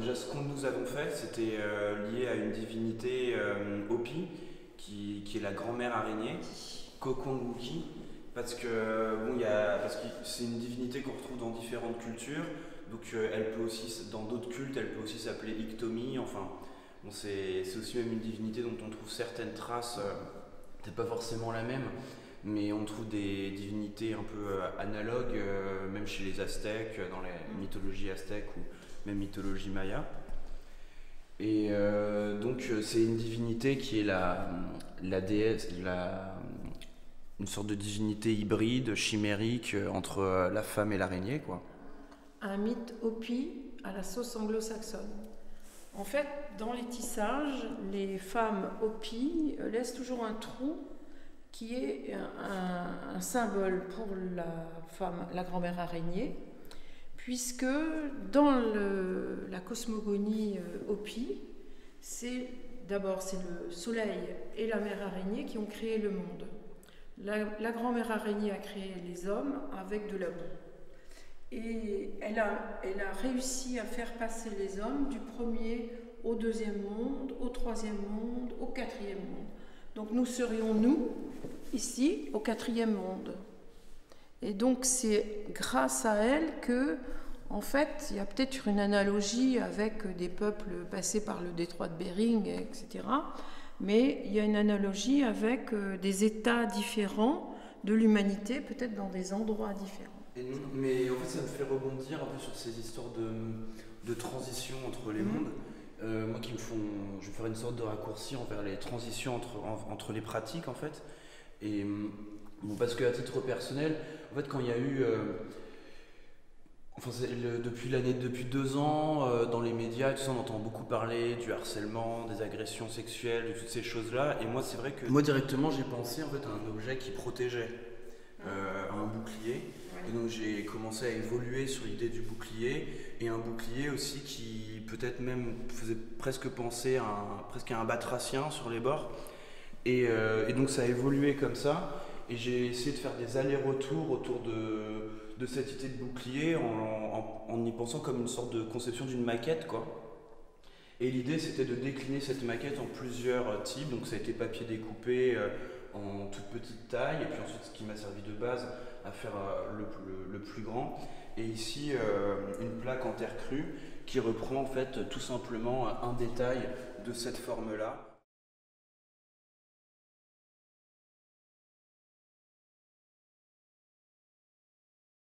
déjà ce que nous avons fait, c'était lié à une divinité Hopi, qui est la grand-mère araignée, Kokwanguki, parce que c'est une divinité qu'on retrouve dans différentes cultures, donc elle peut aussi, dans d'autres cultes, elle peut aussi s'appeler Iktomi, enfin, bon, c'est aussi même une divinité dont on trouve certaines traces, c'est pas forcément la même, mais on trouve des divinités un peu analogues, même chez les Aztèques, dans les mythologies aztèques ou même mythologie maya. Et donc c'est une divinité qui est la déesse, une sorte de divinité hybride, chimérique, entre la femme et l'araignée, quoi. Un mythe Hopi à la sauce anglo-saxonne. En fait, dans les tissages, les femmes Hopi laissent toujours un trou qui est un symbole pour la femme, la grand-mère araignée, puisque dans la cosmogonie Hopi, c'est le soleil et la mère araignée qui ont créé le monde. La grand-mère araignée a créé les hommes avec de la boue. Et elle a réussi à faire passer les hommes du premier au deuxième monde, au troisième monde, au quatrième monde. Donc nous serions, nous, ici, au quatrième monde. Et donc c'est grâce à elle que, en fait, il y a peut-être une analogie avec des peuples passés par le détroit de Bering, etc. Mais il y a une analogie avec des états différents de l'humanité, peut-être dans des endroits différents. Mais en fait, ça me fait rebondir un peu sur ces histoires de transition entre les mondes. Moi je vais faire une sorte de raccourci envers les transitions entre les pratiques, en fait. Et bon, parce qu'à titre personnel, en fait, quand il y a eu depuis 2 ans, dans les médias, tout ça, on entend beaucoup parler du harcèlement, des agressions sexuelles, de toutes ces choses-là. Et moi, c'est vrai que moi directement, j'ai pensé en fait à un objet qui protégeait, à un bouclier. Et donc j'ai commencé à évoluer sur l'idée du bouclier, et un bouclier aussi qui peut-être même faisait presque penser à un batracien sur les bords. Et donc ça a évolué comme ça, et j'ai essayé de faire des allers-retours autour de cette idée de bouclier en y pensant comme une sorte de conception d'une maquette, quoi. Et l'idée, c'était de décliner cette maquette en plusieurs types. Donc ça a été papier découpé en toute petite taille, et puis ensuite ce qui m'a servi de base à faire le plus grand. Et ici, une plaque en terre crue qui reprend en fait tout simplement un détail de cette forme-là.